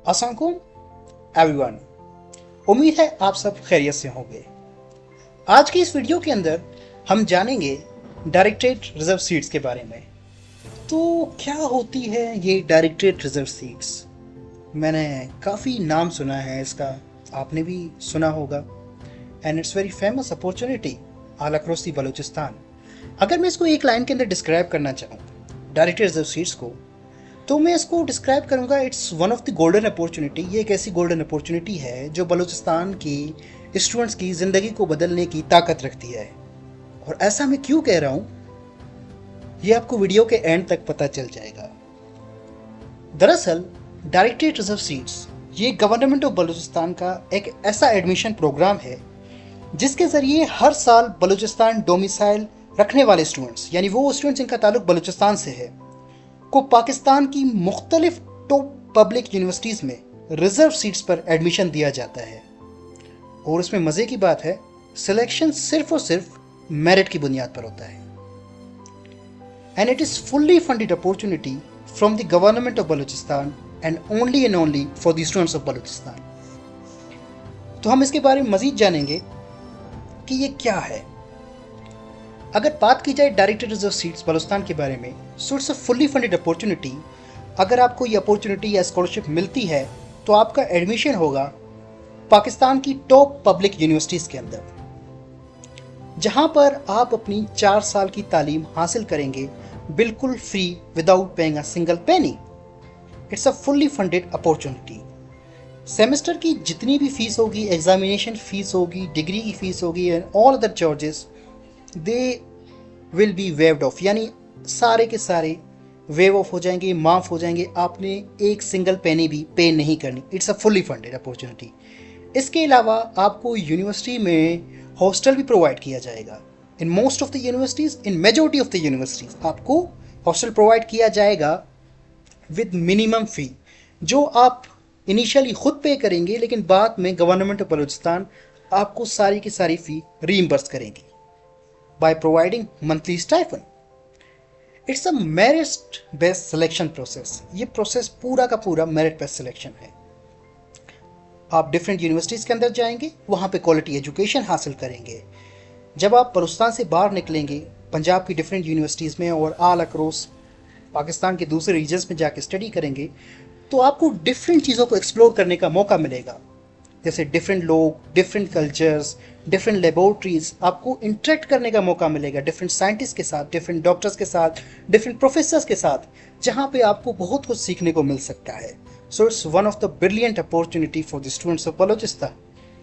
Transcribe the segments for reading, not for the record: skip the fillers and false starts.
अस्सलाम एवरीवन। उम्मीद है आप सब खैरियत से होंगे। आज की इस वीडियो के अंदर हम जानेंगे डायरेक्टेड रिजर्व सीट्स के बारे में। तो क्या होती है ये डायरेक्टेड रिजर्व सीट्स? मैंने काफ़ी नाम सुना है इसका, आपने भी सुना होगा। And it's very famous opportunity all across the Balochistan. अगर मैं इसको एक लाइन के अंदर डिस्क्राइब करना चाहूँ डायरेक्टेड रिजर्व सीट्स को, तो मैं इसको डिस्क्राइब करूंगा, it's one of the golden opportunity. ये एक ऐसी गोल्डन अपॉर्चुनिटी है जो बलूचिस्तान की स्टूडेंट्स की ज़िंदगी को बदलने की ताकत रखती है। और ऐसा मैं क्यों कह रहा हूँ, ये आपको वीडियो के एंड तक पता चल जाएगा। दरअसल डायरेक्टेड रिजर्व सीट्स ये गवर्नमेंट ऑफ बलूचिस्तान का एक ऐसा एडमिशन प्रोग्राम है जिसके ज़रिए हर साल बलूचिस्तान डोमिसाइल रखने वाले स्टूडेंट्स, यानी वो स्टूडेंट्स जिनका ताल्लुक बलूचिस्तान से है, को पाकिस्तान की मुख्तलिफ टॉप पब्लिक यूनिवर्सिटीज़ में रिजर्व सीट्स पर एडमिशन दिया जाता है। और इसमें मज़े की बात है, सिलेक्शन सिर्फ और सिर्फ मेरिट की बुनियाद पर होता है। And it is fully funded opportunity from the government of Balochistan and only for the students of Balochistan. तो हम इसके बारे में मज़ीद जानेंगे कि ये क्या है। अगर बात की जाए डायरेक्टेड रिजर्व सीट्स बलूचिस्तान के बारे में, so it's a fully funded opportunity. अगर आपको ये अपॉर्चुनिटी या स्कॉलरशिप मिलती है तो आपका एडमिशन होगा पाकिस्तान की टॉप पब्लिक यूनिवर्सिटीज़ के अंदर, जहां पर आप अपनी 4 साल की तालीम हासिल करेंगे बिल्कुल free, without paying a single penny. It's a fully funded opportunity. Semester की जितनी भी फीस होगी, एग्जामिनेशन फीस होगी, डिग्री की फीस होगी and all other charges, they will be waived of, यानी सारे के सारे वेव ऑफ हो जाएंगे, माफ़ हो जाएंगे। आपने एक सिंगल पेनी भी पे नहीं करनी। It's a fully funded opportunity. इसके अलावा आपको यूनिवर्सिटी में हॉस्टल भी प्रोवाइड किया जाएगा। In most of the universities, in majority of the universities आपको हॉस्टल प्रोवाइड किया जाएगा विद मिनिमम फ़ी, जो आप इनिशियली खुद पे करेंगे, लेकिन बाद में गवर्नमेंट ऑफ बलूचिस्तान आपको सारी की सारी फ़ी रीइंबर्स करेंगी by providing monthly stipend. It's a merit based selection process. ये प्रोसेस पूरा का पूरा मेरिट बेस्ड सिलेक्शन है। आप डिफरेंट यूनिवर्सिटीज़ के अंदर जाएंगे, वहाँ पे क्वालिटी एजुकेशन हासिल करेंगे। जब आप बलूचिस्तान से बाहर निकलेंगे, पंजाब की डिफरेंट यूनिवर्सिटीज़ में और ऑल अक्रॉस पाकिस्तान के दूसरे रीजन्स में जाके स्टडी करेंगे, तो आपको डिफरेंट चीज़ों को एक्सप्लोर करने का मौका मिलेगा। जैसे डिफरेंट लोग, डिफरेंट कल्चर्स, डिफरेंट लेबोरेटरीज, आपको इंटरेक्ट करने का मौका मिलेगा डिफरेंट साइंटिस्ट के साथ, डिफरेंट डॉक्टर्स के साथ, डिफरेंट प्रोफेसर्स के साथ, जहाँ पे आपको बहुत कुछ सीखने को मिल सकता है। So it's one of the brilliant opportunity for the students of Balochistan,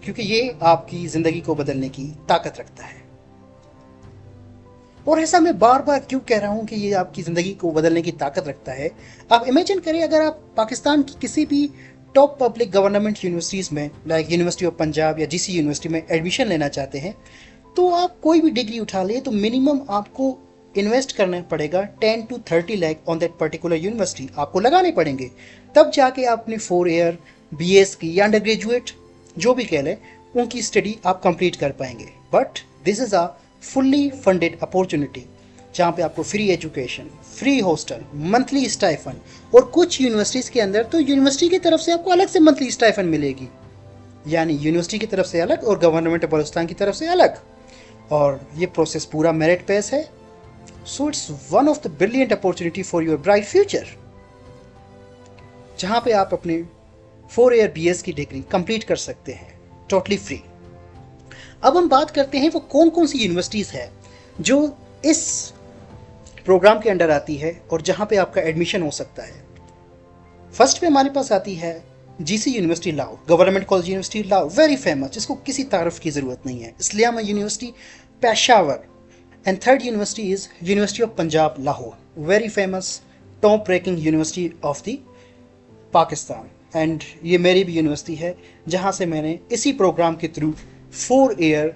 क्योंकि ये आपकी ज़िंदगी को बदलने की ताकत रखता है। और ऐसा मैं बार बार क्यों कह रहा हूँ कि ये आपकी ज़िंदगी को बदलने की ताकत रखता है? आप इमेजिन करिए, अगर आप पाकिस्तान की किसी भी टॉप पब्लिक गवर्नमेंट यूनिवर्सिटीज़ में, लाइक यूनिवर्सिटी ऑफ पंजाब या जीसी यूनिवर्सिटी में एडमिशन लेना चाहते हैं, तो आप कोई भी डिग्री उठा ले तो मिनिमम आपको इन्वेस्ट करना पड़ेगा 10 to 30 lakh on that particular university, आपको लगाने पड़ेंगे। तब जाके आप अपनी 4 ईयर बीएस की या अंडर ग्रेजुएट जो भी कह लें, उनकी स्टडी आप कंप्लीट कर पाएंगे। But this is a fully funded opportunity, जहाँ पे आपको free education, free hostel, monthly stipend, और कुछ यूनिवर्सिटीज़ के अंदर तो यूनिवर्सिटी की तरफ से आपको अलग से मंथली स्टाइफन मिलेगी, यानी यूनिवर्सिटी की तरफ से अलग और गवर्नमेंट ऑफ बलूचिस्तान की तरफ से अलग। और ये प्रोसेस पूरा मेरिट बेस है। So it's one of the brilliant opportunity for your bright future, जहाँ पे आप अपने 4 ईयर बीएस की डिग्री कंप्लीट कर सकते हैं टोटली फ्री। अब हम बात करते हैं वो कौन कौन सी यूनिवर्सिटीज़ है जो इस प्रोग्राम के अंडर आती है और जहाँ पे आपका एडमिशन हो सकता है। फर्स्ट पे हमारे पास आती है GC university Lahore, government college university Lahore, very famous, जिसको किसी तारीफ की ज़रूरत नहीं है। Islamia university Peshawar. And third university is university of Punjab Lahore, very famous, top ranking university of the Pakistan. And ये मेरी भी यूनिवर्सिटी है, जहाँ से मैंने इसी प्रोग्राम के थ्रू 4 ईयर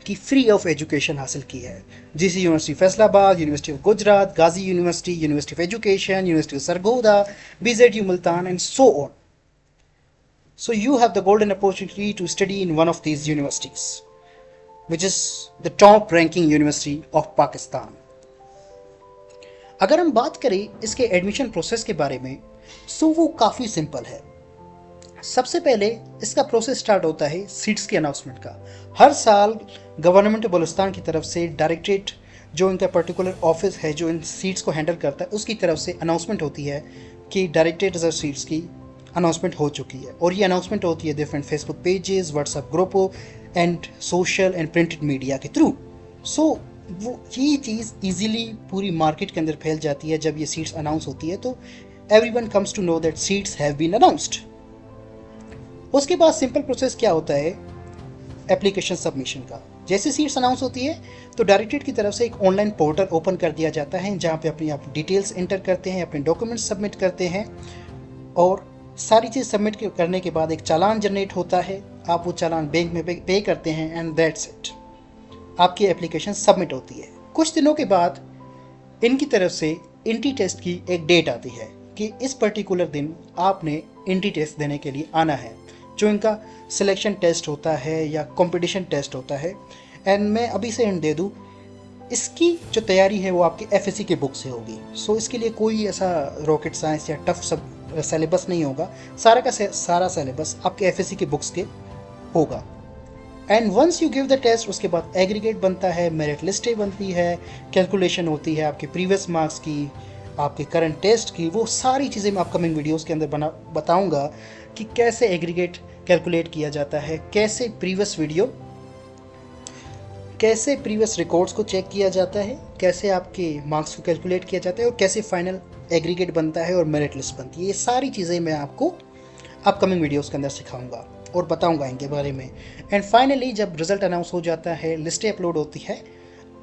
की फ्री ऑफ एजुकेशन हासिल की है। GC university Faisalabad, university of Gujrat, Ghazi university, university of education, university of Sargodha, BZU Multan and so on. So you have the golden opportunity to study in one of these universities, which is the top ranking university of Pakistan. अगर हम बात करें इसके admission process के बारे में, सो वो काफ़ी सिंपल है। सबसे पहले इसका प्रोसेस स्टार्ट होता है सीट्स के अनाउंसमेंट का। हर साल गवर्नमेंट बलूचिस्तान की तरफ से डायरेक्टरेट, जो इनका पर्टिकुलर ऑफिस है जो इन सीट्स को हैंडल करता है, उसकी तरफ से अनाउंसमेंट होती है कि डायरेक्टरेट रिजर्व सीट्स की अनाउंसमेंट हो चुकी है। और ये अनाउंसमेंट होती है डिफरेंट फेसबुक पेजेस, व्हाट्सएप ग्रुपों and social and printed media के थ्रू। सो वो ये चीज़ ईजिली पूरी मार्केट के अंदर फैल जाती है। जब ये सीट्स अनाउंस होती है तो everyone comes to know that seats have been announced. उसके बाद सिंपल प्रोसेस क्या होता है एप्लीकेशन सबमिशन का। जैसे सीट्स अनाउंस होती है तो डायरेक्टरेट की तरफ से एक ऑनलाइन पोर्टल ओपन कर दिया जाता है जहाँ पे अपनी आप डिटेल्स एंटर करते हैं, अपने डॉक्यूमेंट्स सबमिट करते हैं और सारी चीज़ सबमिट करने के बाद एक चालान जनरेट होता है। आप वो चालान बैंक में पे करते हैं एंड दैट्स इट, आपकी एप्लीकेशन सबमिट होती है। कुछ दिनों के बाद इनकी तरफ से इंटी टेस्ट की एक डेट आती है कि इस पर्टिकुलर दिन आपने इंटी टेस्ट देने के लिए आना है, जो इनका सिलेक्शन टेस्ट होता है या कंपटीशन टेस्ट होता है। एंड मैं अभी से हिंट दे दूँ, इसकी जो तैयारी है वो आपकी एफएससी की बुक से होगी। सो इसके लिए कोई ऐसा रॉकेट साइंस या टफ सब सिलेबस नहीं होगा, सारा का सारा सिलेबस आपके एफएससी की बुक्स के होगा। And once you give the test, उसके बाद एग्रीगेट बनता है, मेरिट लिस्टें बनती है, कैलकुलेशन होती है आपके प्रीवियस मार्क्स की, आपके करंट टेस्ट की। वो सारी चीज़ें मैं अपकमिंग वीडियोस के अंदर बताऊंगा कि कैसे एग्रीगेट कैलकुलेट किया जाता है, कैसे प्रीवियस रिकॉर्ड्स को चेक किया जाता है, कैसे आपके मार्क्स को कैलकुलेट किया जाता है और कैसे फाइनल एग्रीगेट बनता है और मेरिट लिस्ट बनती है। ये सारी चीज़ें मैं आपको अपकमिंग वीडियोस के अंदर सिखाऊंगा और बताऊंगा इनके बारे में। एंड फाइनली जब रिजल्ट अनाउंस हो जाता है, लिस्टें अपलोड होती है,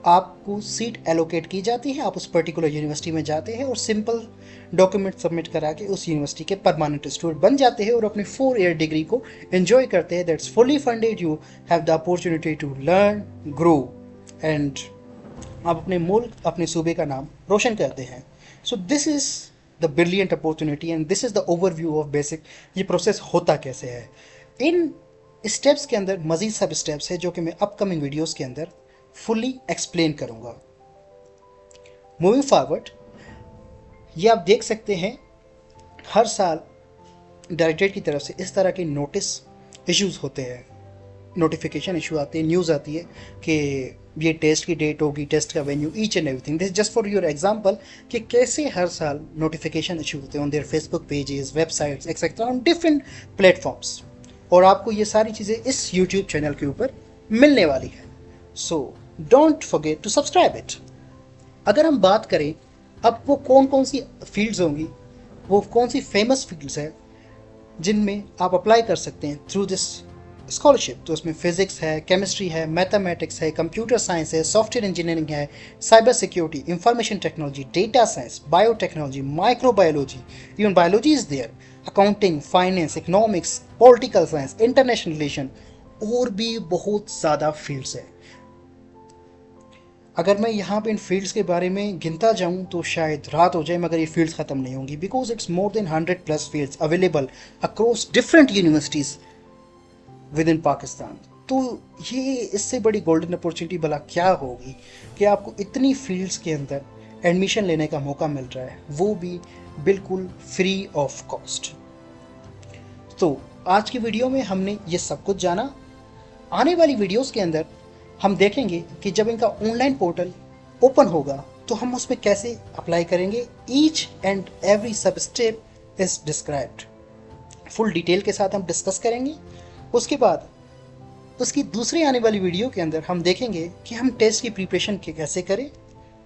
आपको सीट एलोकेट की जाती है, आप उस पर्टिकुलर यूनिवर्सिटी में जाते हैं और सिंपल डॉक्यूमेंट सबमिट करा के उस यूनिवर्सिटी के परमानेंट स्टूडेंट बन जाते हैं और अपनी 4 ईयर डिग्री को एंजॉय करते हैं। That's fully funded, you have the opportunity to learn, grow and आप अपने मुल्क, अपने सूबे का नाम रोशन करते हैं। So this is the brilliant opportunity and this is the overview of basic ये प्रोसेस होता कैसे है। इन स्टेप्स के अंदर मज़ीद सब स्टेप्स है जो कि मैं अपकमिंग वीडियोज़ के अंदर फुली एक्सप्लेन करूंगा। मूविंग फॉरवर्ड, ये आप देख सकते हैं हर साल डायरेक्टरेट की तरफ से इस तरह के नोटिस इश्यूज होते हैं, नोटिफिकेशन इशू आते हैं, न्यूज़ आती है कि ये टेस्ट की डेट होगी, टेस्ट का venue, each and everything. This just for your example कि कैसे हर साल नोटिफिकेशन इशू होते हैं on their Facebook pages, websites etcetera on different platforms. और आपको ये सारी चीज़ें इस यूट्यूब चैनल के ऊपर मिलने वाली है। So don't forget to subscribe it. अगर हम बात करें अब वो कौन कौन सी फील्ड्स होंगी, वो कौन सी फेमस फील्ड्स हैं जिनमें आप अप्लाई कर सकते हैं थ्रू दिस स्कॉलरशिप, तो उसमें फिजिक्स है, केमिस्ट्री है, मैथमेटिक्स है, कंप्यूटर साइंस है, सॉफ्टवेयर इंजीनियरिंग है, cyber security, information technology, data science, biotechnology, microbiology, even biology is there, accounting, finance, economics, political science, international relation, और भी बहुत ज़्यादा फील्ड्स है। अगर मैं यहाँ पे इन फील्ड्स के बारे में गिनता जाऊँ तो शायद रात हो जाए, मगर ये फील्ड्स ख़त्म नहीं होंगी, because it's more than 100+ fields available across different universities with in Pakistan. तो ये इससे बड़ी गोल्डन अपॉर्चुनिटी भला क्या होगी कि आपको इतनी फील्ड्स के अंदर एडमिशन लेने का मौका मिल रहा है, वो भी बिल्कुल फ्री ऑफ कॉस्ट। तो आज की वीडियो में हमने ये सब कुछ जाना। आने वाली वीडियोस के अंदर हम देखेंगे कि जब इनका ऑनलाइन पोर्टल ओपन होगा तो हम उसमें कैसे अप्लाई करेंगे। ईच एंड एवरी सब step is described, full detail के साथ हम डिस्कस करेंगे। उसके बाद उसकी दूसरी आने वाली वीडियो के अंदर हम देखेंगे कि हम टेस्ट की प्रिपरेशन कैसे करें,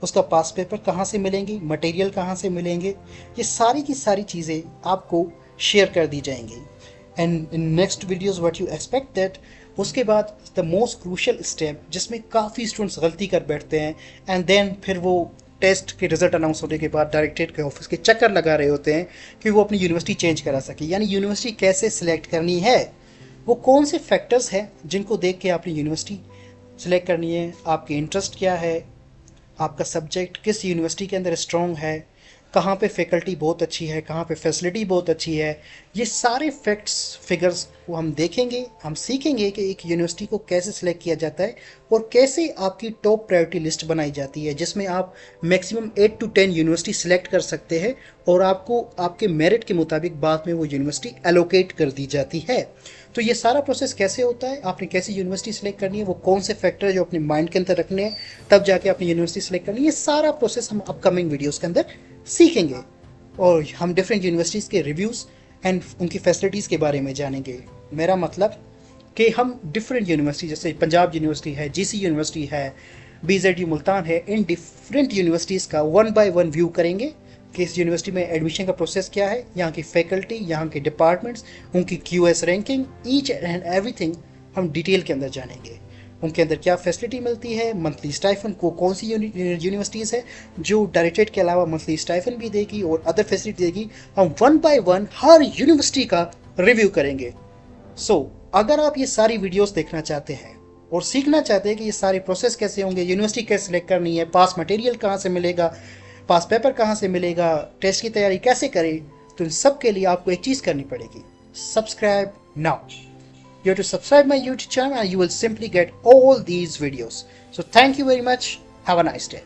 उसका पास पेपर कहाँ से मिलेंगे, मटेरियल कहाँ से मिलेंगे, ये सारी की सारी चीज़ें आपको शेयर कर दी जाएंगी। And in next videos what you expect that, उसके बाद द मोस्ट क्रूशियल स्टेप जिसमें काफ़ी स्टूडेंट्स गलती कर बैठते हैं एंड देन फिर वो टेस्ट के रिजल्ट अनाउंस होने के बाद डायरेक्टरेट के ऑफिस के चक्कर लगा रहे होते हैं कि वो अपनी यूनिवर्सिटी चेंज करा सके। यानी यूनिवर्सिटी कैसे सिलेक्ट करनी है, वो कौन से फैक्टर्स हैं जिनको देख के आपने यूनिवर्सिटी सिलेक्ट करनी है, आपके इंटरेस्ट क्या है, आपका सब्जेक्ट किस यूनिवर्सिटी के अंदर स्ट्रॉन्ग है, कहाँ पे फैकल्टी बहुत अच्छी है, कहाँ पे फैसिलिटी बहुत अच्छी है, ये सारे फैक्ट्स फिगर्स को हम देखेंगे। हम सीखेंगे कि एक यूनिवर्सिटी को कैसे सिलेक्ट किया जाता है और कैसे आपकी टॉप प्रायोरिटी लिस्ट बनाई जाती है, जिसमें आप मैक्सिमम 8 to 10 यूनिवर्सिटी सिलेक्ट कर सकते हैं और आपको आपके मेरिट के मुताबिक बाद में वो यूनिवर्सिटी एलोकेट कर दी जाती है। तो ये सारा प्रोसेस कैसे होता है, आपने कैसी यूनिवर्सिटी सिलेक्ट करनी है, वो कौन से फैक्टर है जो अपने माइंड के अंदर रखने हैं, तब जाके अपनी यूनिवर्सिटी सिलेक्ट करनी है, ये सारा प्रोसेस हम अपकमिंग वीडियोस के अंदर सीखेंगे। और हम डिफरेंट यूनिवर्सिटीज़ के रिव्यूज़ एंड उनकी फैसिलिटीज़ के बारे में जानेंगे। मेरा मतलब कि हम डिफरेंट यूनिवर्सिटी, जैसे पंजाब यूनिवर्सिटी है, जीसी यूनिवर्सिटी है, BZU मुल्तान है, इन डिफरेंट यूनिवर्सिटीज़ का 1 by 1 व्यू करेंगे कि इस यूनिवर्सिटी में एडमिशन का प्रोसेस क्या है, यहाँ की फैकल्टी, यहाँ के डिपार्टमेंट्स, उनकी QS ranking, each and everything हम डिटेल के अंदर जानेंगे। उनके अंदर क्या फैसिलिटी मिलती है, मंथली स्टाइफन को कौन सी यूनिवर्सिटीज़ है जो डायरेक्टेड के अलावा मंथली स्टाइफन भी देगी और अदर फैसिलिटी देगी। हम 1 by 1 हर यूनिवर्सिटी का रिव्यू करेंगे। अगर आप ये सारी वीडियोस देखना चाहते हैं और सीखना चाहते हैं कि ये सारे प्रोसेस कैसे होंगे, यूनिवर्सिटी कैसे सिलेक्ट करनी है, पास मटेरियल कहाँ से मिलेगा, पास पेपर कहाँ से मिलेगा, टेस्ट की तैयारी कैसे करें, तो इन सब के लिए आपको एक चीज़ करनी पड़ेगी, subscribe now. You have to subscribe my YouTube channel and you will simply get all these videos. So thank you very much. Have a nice day.